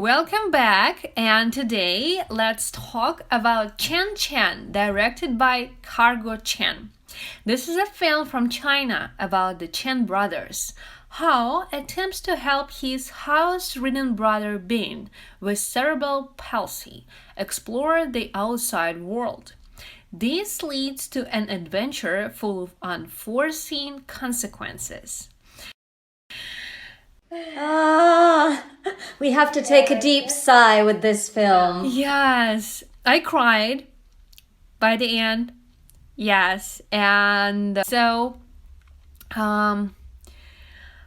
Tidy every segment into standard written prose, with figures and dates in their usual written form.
Welcome back, and today let's talk about Chen Chen, directed by Cargo Chen. This is a film from China about the Chen brothers. Hao attempts to help his house-ridden brother Bin with cerebral palsy explore the outside world. This leads to an adventure full of unforeseen consequences. We have to take a deep sigh with this film. Yes, I cried by the end. Yes, and so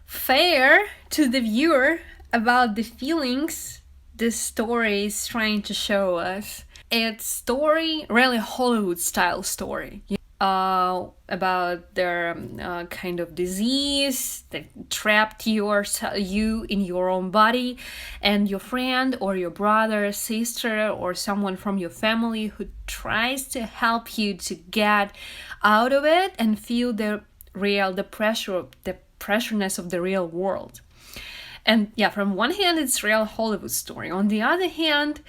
fair to the viewer about the feelings this story is trying to show us. It's story, really Hollywood style story. About their kind of disease that trapped you in your own body, and your friend or your brother, sister, or someone from your family who tries to help you to get out of it and feel the pressureness of the real world. And yeah, from one hand, it's real Hollywood story. On the other hand,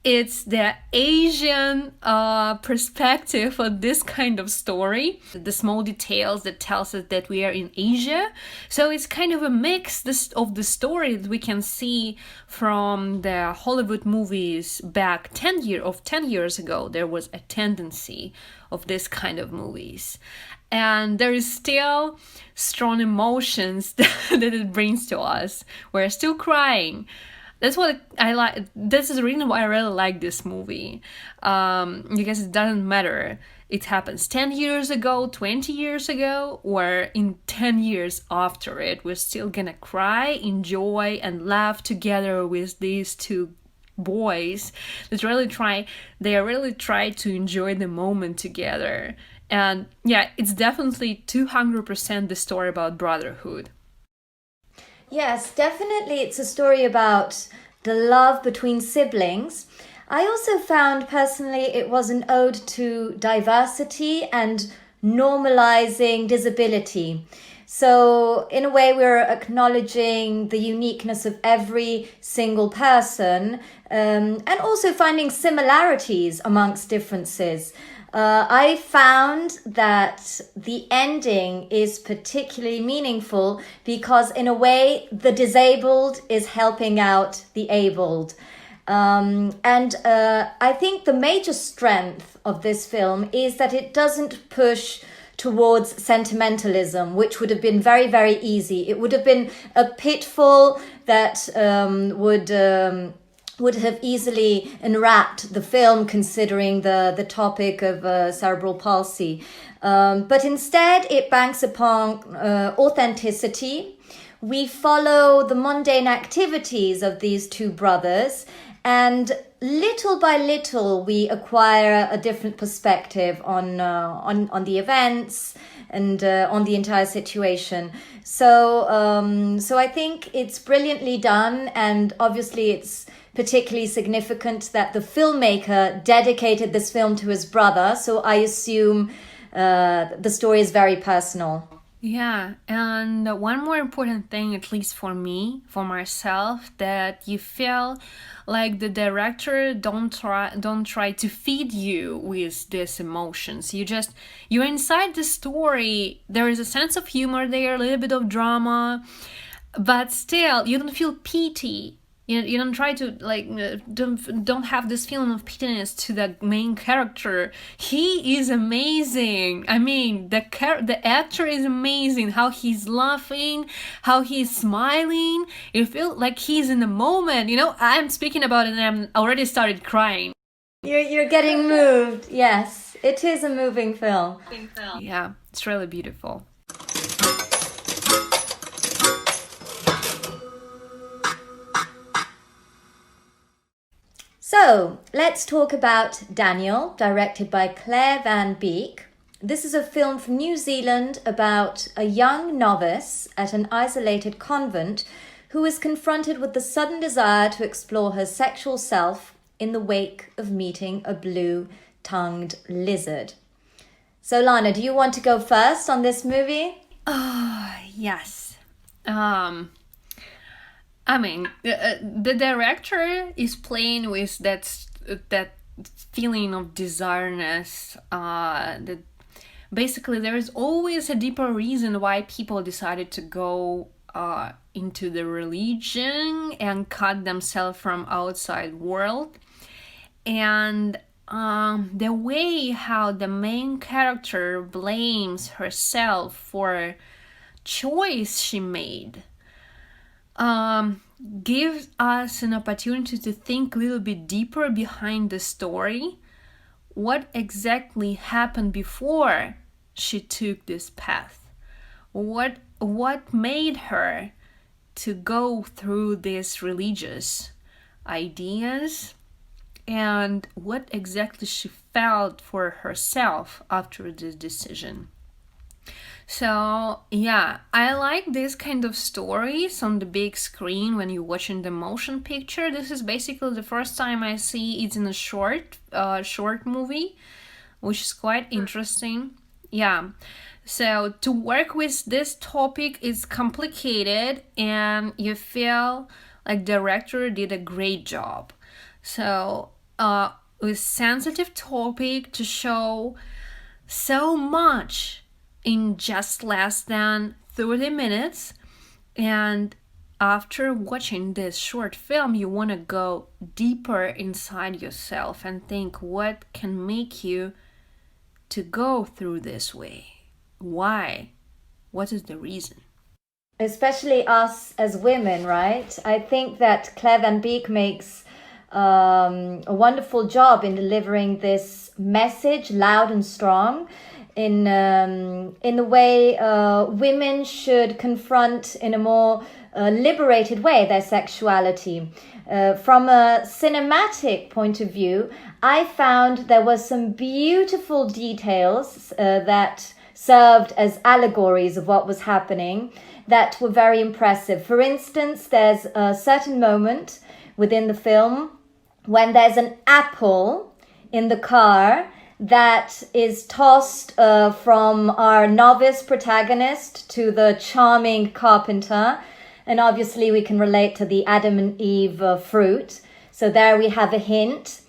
it's the Asian perspective of this kind of story. The small details that tells us that we are in Asia. So it's kind of a mix of the story that we can see from the Hollywood movies back 10 years ago. There was a tendency of this kind of movies. And there is still strong emotions that it brings to us. We're still crying. That's what I like. This is the reason why I really like this movie. Because it doesn't matter. It happens 10 years ago, 20 years ago, or in 10 years after it. We're still gonna cry, enjoy, and laugh together with these two boys that really try to enjoy the moment together. And yeah, it's definitely 200% the story about brotherhood. Yes, definitely it's a story about the love between siblings. I also found personally it was an ode to diversity and normalizing disability. So, in a way, we're acknowledging the uniqueness of every single person and also finding similarities amongst differences. I found that the ending is particularly meaningful because, in a way, the disabled is helping out the abled. I think the major strength of this film is that it doesn't push towards sentimentalism, which would have been very, very easy. It would have been a pitfall that would have easily enwrapped the film, considering the topic of cerebral palsy. But instead, it banks upon authenticity. We follow the mundane activities of these two brothers, and little by little, we acquire a different perspective on the events and on the entire situation. So I think it's brilliantly done, and obviously it's particularly significant that the filmmaker dedicated this film to his brother. So I assume the story is very personal. Yeah, and one more important thing, at least for me, for myself, that you feel like the director don't try to feed you with these emotions. You're inside the story. There is a sense of humor there, a little bit of drama, but still you don't feel pity. You don't try to don't have this feeling of pittiness to the main character. He is amazing. I mean, the actor is amazing. How he's laughing, how he's smiling. You feel like he's in the moment. I'm speaking about it and I'm already started crying. You're getting moved. Yes, it is a moving film. Yeah, it's really beautiful. So let's talk about Daniel, directed by Claire Van Beek. This is a film from New Zealand about a young novice at an isolated convent who is confronted with the sudden desire to explore her sexual self in the wake of meeting a blue-tongued lizard. So Lana, do you want to go first on this movie? Oh, yes. I mean, the director is playing with that feeling of desireness. That basically there is always a deeper reason why people decided to go into the religion and cut themselves from outside world. And the way how the main character blames herself for choice she made gives us an opportunity to think a little bit deeper behind the story. What exactly happened before she took this path? What made her to go through these religious ideas, and what exactly she felt for herself after this decision. So yeah, I like this kind of stories on the big screen when you're watching the motion picture. This is basically the first time I see it in a short movie, which is quite interesting. Yeah. So to work with this topic is complicated, and you feel like director did a great job. So with sensitive topic to show so much in just less than 30 minutes, and after watching this short film you want to go deeper inside yourself and think what can make you to go through this way. Why? What is the reason? Especially us as women, right? I think that Claire Van Beek makes a wonderful job in delivering this message loud and strong in the way women should confront in a more liberated way their sexuality. From a cinematic point of view, I found there were some beautiful details that served as allegories of what was happening that were very impressive. For instance, there's a certain moment within the film when there's an apple in the car that is tossed from our novice protagonist to the charming carpenter. And obviously we can relate to the Adam and Eve fruit. So there we have a hint.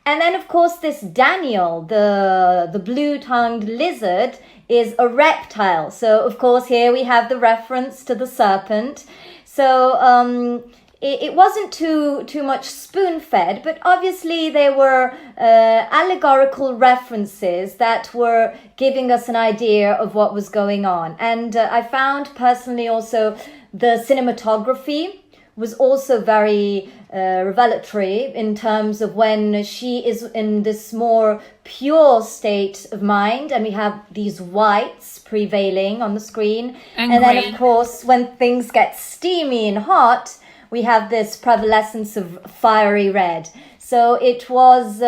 And then, of course, this Daniel, the blue-tongued lizard, is a reptile. So, of course, here we have the reference to the serpent. So it wasn't too much spoon-fed, but obviously there were allegorical references that were giving us an idea of what was going on. And I found personally also the cinematography was also very revelatory in terms of when she is in this more pure state of mind and we have these whites prevailing on the screen. And then, of course, when things get steamy and hot, we have this prevalence of fiery red. So it was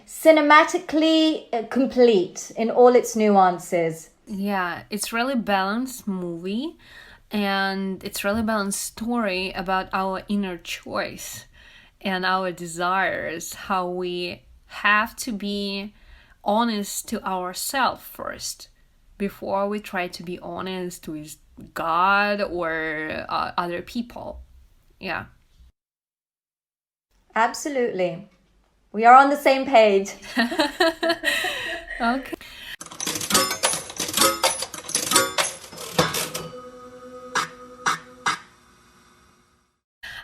cinematically complete in all its nuances. Yeah, it's really balanced movie. And it's really balanced story about our inner choice and our desires, how we have to be honest to ourselves first before we try to be honest with God or other people. Yeah. Absolutely. We are on the same page. Okay.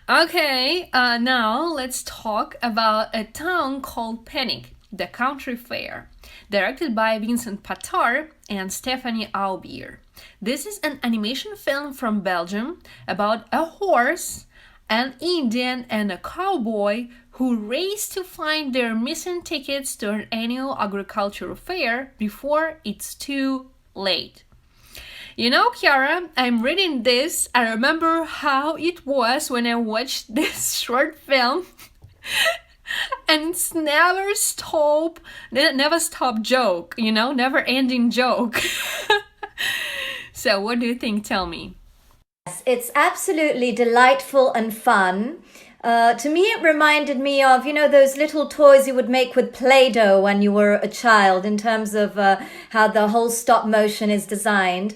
Okay, now let's talk about A Town Called Panic, the country fair, directed by Vincent Pattard and Stephanie Aubier. This is an animation film from Belgium about a horse, an Indian, and a cowboy who race to find their missing tickets to an annual agricultural fair before it's too late. You know, Chiara, I'm reading this. I remember how it was when I watched this short film. And it's never stop joke, you know, never ending joke. So what do you think? Tell me. Yes, it's absolutely delightful and fun. To me, it reminded me of, you know, those little toys you would make with Play-Doh when you were a child in terms of how the whole stop motion is designed.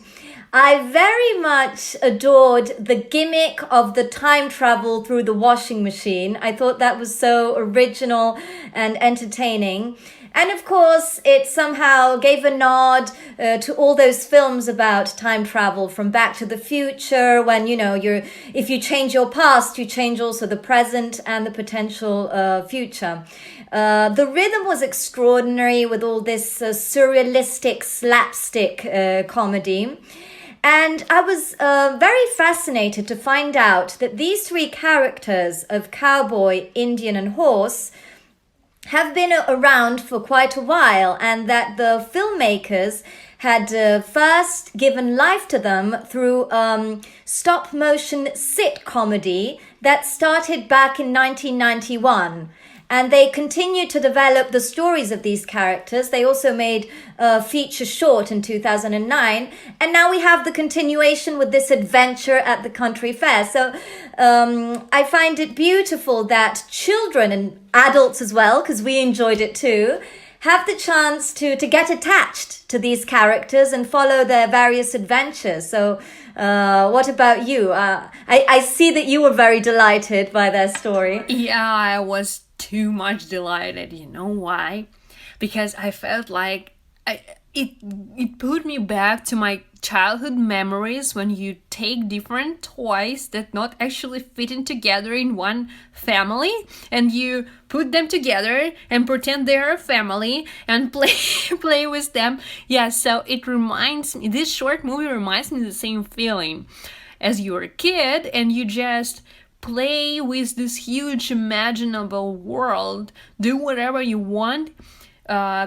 I very much adored the gimmick of the time travel through the washing machine. I thought that was so original and entertaining. And of course, it somehow gave a nod to all those films about time travel from Back to the Future, when, if you change your past, you change also the present and the potential future. The rhythm was extraordinary with all this surrealistic slapstick comedy. And I was very fascinated to find out that these three characters of cowboy, Indian, and horse have been around for quite a while, and that the filmmakers had first given life to them through stop motion sit comedy that started back in 1991. And they continued to develop the stories of these characters. They also made a feature short in 2009. And now we have the continuation with this adventure at the country fair. So I find it beautiful that children and adults as well, because we enjoyed it too, have the chance to get attached to these characters and follow their various adventures. So what about you? I see that you were very delighted by their story. Yeah, I was too much delighted. You know why? Because I felt like it put me back to my childhood memories, when you take different toys that not actually fitting together in one family, and you put them together and pretend they're a family and play with them. Yeah, so it reminds me, this short movie reminds me of the same feeling as you were a kid and you just play with this huge imaginable world, do whatever you want,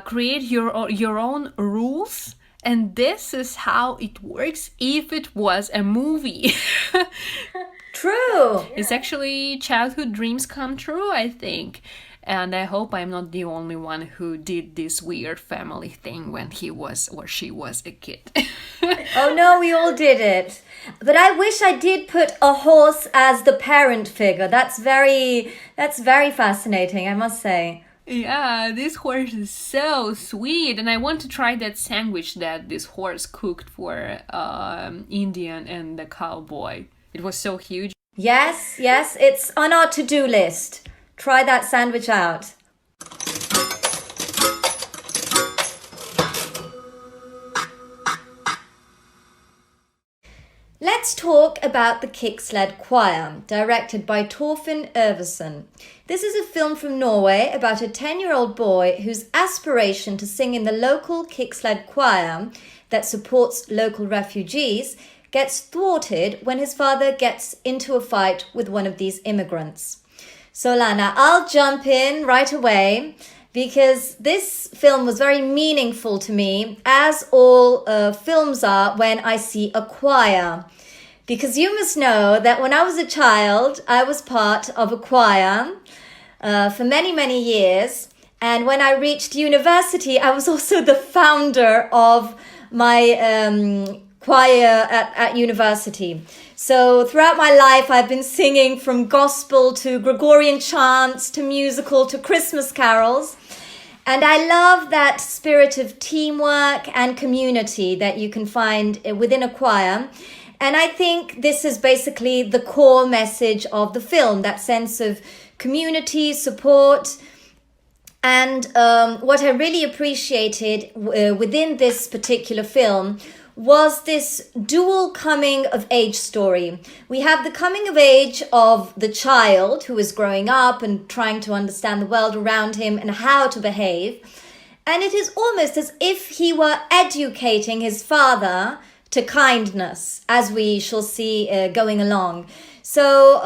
create your own rules. And this is how it works if it was a movie. True. It's actually childhood dreams come true, I think. And I hope I'm not the only one who did this weird family thing when he was or she was a kid. Oh no, we all did it. But I wish I did put a horse as the parent figure. That's very fascinating, I must say. Yeah, this horse is so sweet, and I want to try that sandwich that this horse cooked for Indian and the cowboy. It was so huge. Yes, it's on our to-do list. Try that sandwich out. Let's talk about The Kicksled Choir, directed by Torfinn Örvason. This is a film from Norway about a 10-year-old boy whose aspiration to sing in the local Kicksled choir that supports local refugees gets thwarted when his father gets into a fight with one of these immigrants. So Lana, I'll jump in right away because this film was very meaningful to me, as all films are when I see a choir. Because you must know that when I was a child, I was part of a choir for many, many years. And when I reached university, I was also the founder of my choir at university. So throughout my life, I've been singing from gospel to Gregorian chants to musical to Christmas carols. And I love that spirit of teamwork and community that you can find within a choir. And I think this is basically the core message of the film, that sense of community, support. And what I really appreciated within this particular film was this dual coming of age story. We have the coming of age of the child who is growing up and trying to understand the world around him and how to behave. And it is almost as if he were educating his father to kindness, as we shall see going along. So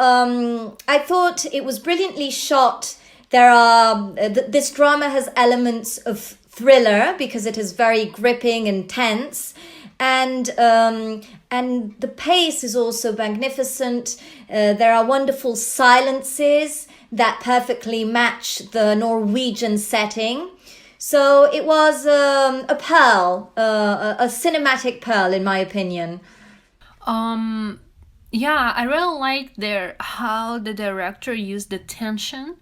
I thought it was brilliantly shot. This drama has elements of thriller because it is very gripping and tense. And the pace is also magnificent. There are wonderful silences that perfectly match the Norwegian setting. So it was a pearl, a cinematic pearl, in my opinion. Yeah, I really like how the director used the tension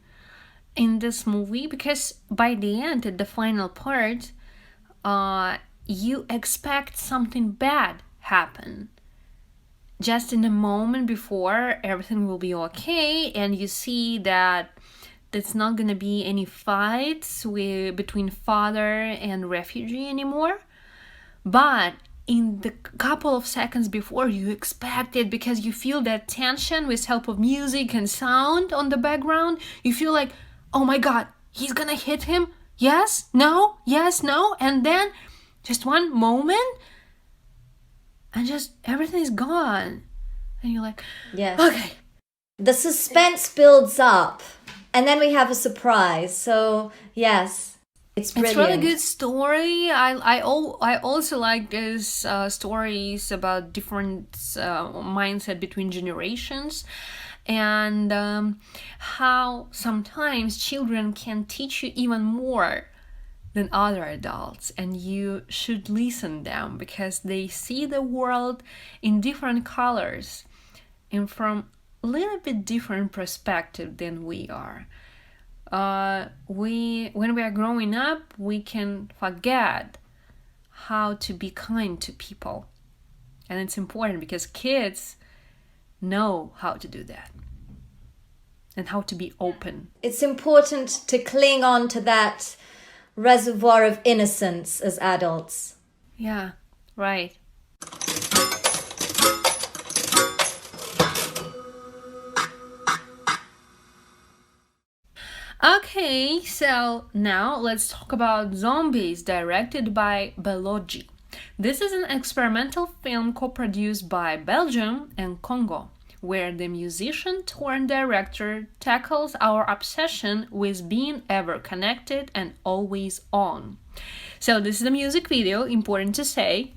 in this movie, because by the end, at the final part, you expect something bad happen. Just in a moment before, everything will be okay, and you see that there's not gonna be any fights between father and refugee anymore. But in the couple of seconds before, you expect it because you feel that tension with help of music and sound on the background. You feel like, oh my God, he's gonna hit him. Yes, no, yes, no. And then just one moment and just everything is gone. And you're like, yes. Okay. The suspense builds up and then we have a surprise. So, yes. It's brilliant. It's really good story. I also like these stories about different mindset between generations, and how sometimes children can teach you even more than other adults, and you should listen them because they see the world in different colors and from a little bit different perspective than we are. When we are growing up, we can forget how to be kind to people. And it's important because kids know how to do that and how to be open. It's important to cling on to that reservoir of innocence as adults. Yeah, right. Okay, so now let's talk about Zombies, directed by Bellocchi. This is an experimental film co-produced by Belgium and Congo, where the musician turned director tackles our obsession with being ever connected and always on. So this is the music video, important to say.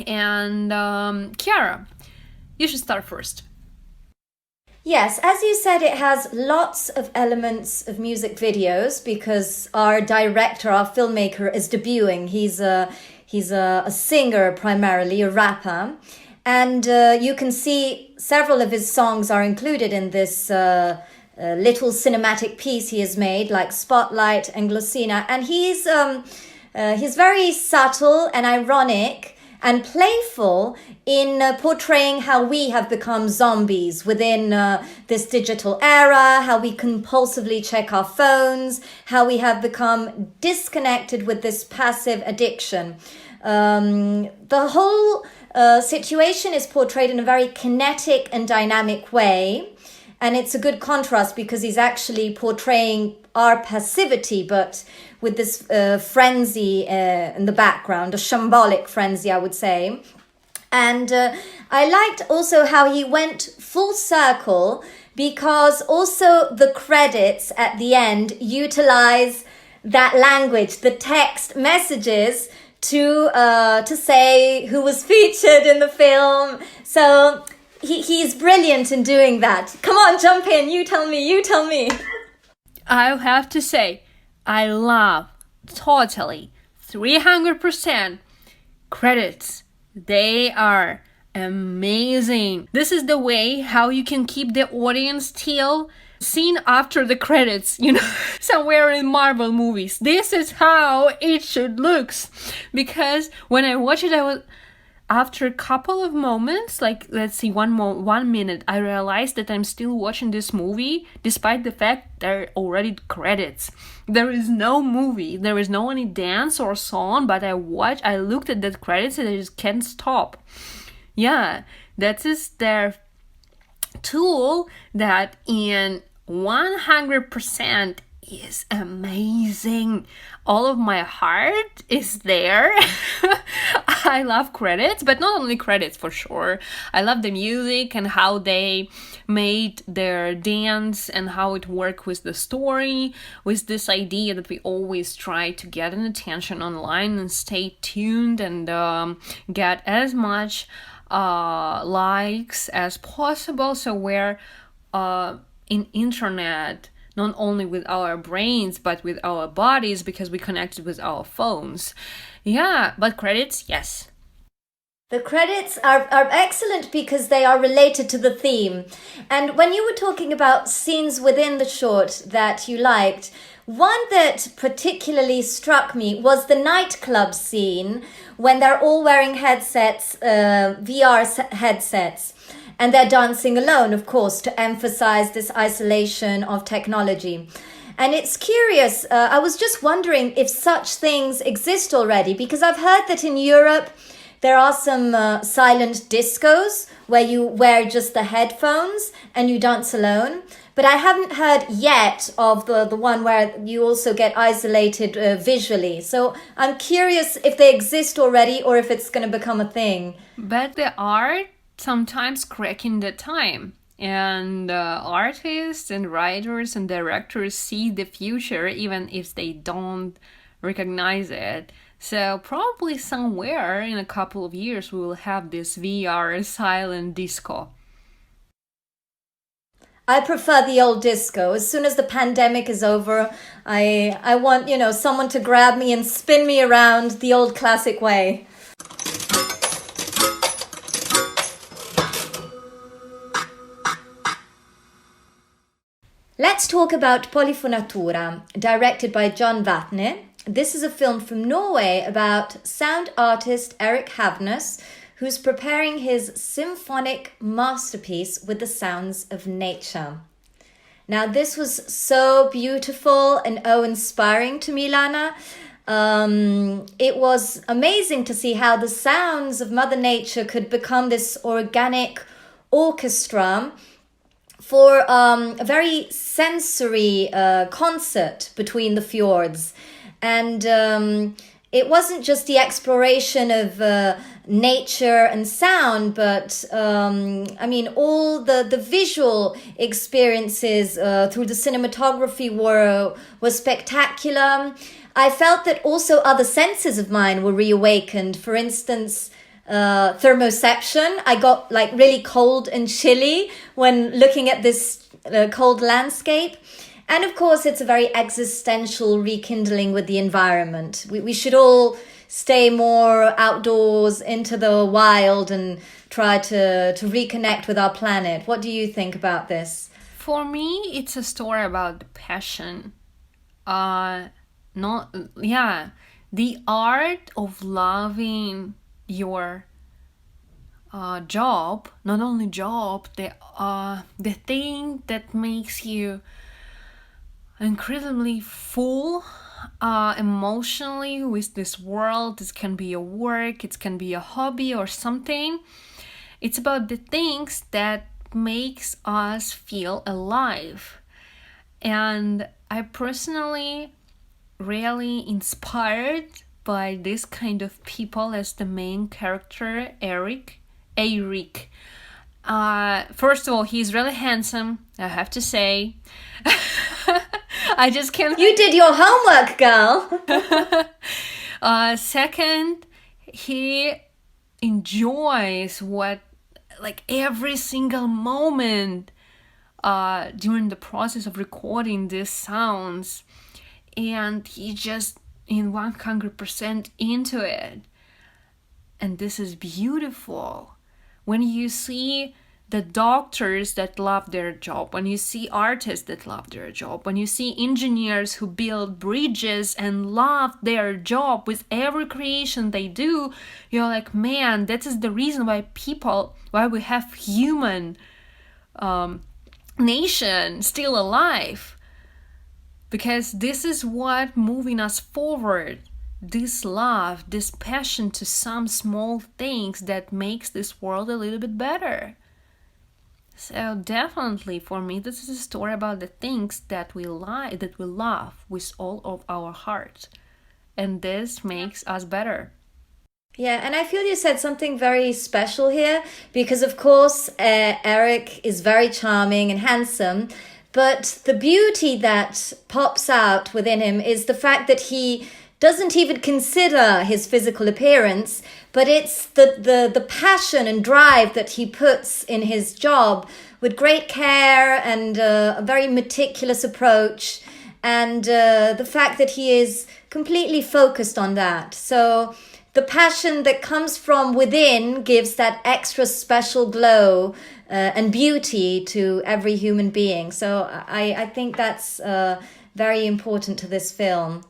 And Chiara, you should start first. Yes, as you said, it has lots of elements of music videos because our director, our filmmaker, is debuting. He's a singer primarily, a rapper. And you can see several of his songs are included in this little cinematic piece he has made, like Spotlight and Glossina. And he's very subtle and ironic and playful in portraying how we have become zombies within this digital era, how we compulsively check our phones, how we have become disconnected with this passive addiction. The whole situation is portrayed in a very kinetic and dynamic way. And it's a good contrast because he's actually portraying our passivity, but with this frenzy in the background, a shambolic frenzy, I would say. And I liked also how he went full circle because also the credits at the end utilize that language, the text messages to say who was featured in the film. So he's brilliant in doing that. Come on, jump in. You tell me. I have to say, I love totally 300% credits. They are amazing. This is the way how you can keep the audience till scene after the credits, somewhere in Marvel movies. This is how it should look. Because when I watched it, after a couple of moments, like let's see, 1 minute, I realized that I'm still watching this movie despite the fact there are already credits. There is no movie, there is no any dance or song, but I looked at the credits and I just can't stop. Yeah, that is their tool that in 100% is amazing. All of my heart is there. I love credits, but not only credits for sure. I love the music and how they made their dance and how it worked with the story, with this idea that we always try to get an attention online and stay tuned and get as much likes as possible. So we're in internet not only with our brains, but with our bodies because we connected with our phones. Yeah, but credits, yes. The credits are excellent because they are related to the theme. And when you were talking about scenes within the short that you liked, One that particularly struck me was the nightclub scene when they're all wearing headsets, VR headsets, and they're dancing alone, of course, to emphasize this isolation of technology. And it's curious, I was just wondering if such things exist already, because I've heard that in Europe there are some silent discos where you wear just the headphones and you dance alone. But I haven't heard yet of the one where you also get isolated visually. So I'm curious if they exist already or if it's going to become a thing. But they are sometimes cracking the time. And artists and writers and directors see the future even if they don't recognize it. So probably somewhere in a couple of years we will have this VR silent disco. I prefer the old disco. As soon as the pandemic is over, I want, someone to grab me and spin me around the old classic way. Let's talk about Polyfonatura, directed by John Vatne. This is a film from Norway about sound artist Eric Havnes, who's preparing his symphonic masterpiece with the sounds of nature. Now, this was so beautiful and inspiring to me, Lana. It was amazing to see how the sounds of Mother Nature could become this organic orchestra for a very sensory concert between the fjords. And it wasn't just the exploration of nature and sound, but all the visual experiences through the cinematography were spectacular. I felt that also other senses of mine were reawakened. For instance, thermoception. I got like really cold and chilly when looking at this cold landscape. And of course, it's a very existential rekindling with the environment. We should all stay more outdoors into the wild and try to reconnect with our planet. What do you think about this? For me, it's a story about passion. The art of loving your job, not only job, the thing that makes you incredibly full emotionally with this world. This can be a work, it can be a hobby or something. It's about the things that makes us feel alive. And I personally really inspired by this kind of people as the main character, Eric. First of all, he's really handsome, I have to say. I just can't. You did your homework, girl. Second, he enjoys every single moment during the process of recording these sounds, and he just in 100% into it. And this is beautiful. When you see the doctors that love their job, when you see artists that love their job, when you see engineers who build bridges and love their job with every creation they do, you're like, man, that is the reason why we have human nation still alive. Because this is what moving us forward. This love, this passion to some small things that makes this world a little bit better. So definitely for me, this is a story about the things that we like, that we love with all of our heart. And this makes us better. Yeah, and I feel you said something very special here because, of course, Eric is very charming and handsome, but the beauty that pops out within him is the fact that he doesn't even consider his physical appearance, but it's the passion and drive that he puts in his job with great care and a very meticulous approach, and the fact that he is completely focused on that. So the passion that comes from within gives that extra special glow and beauty to every human being. So I think that's very important to this film.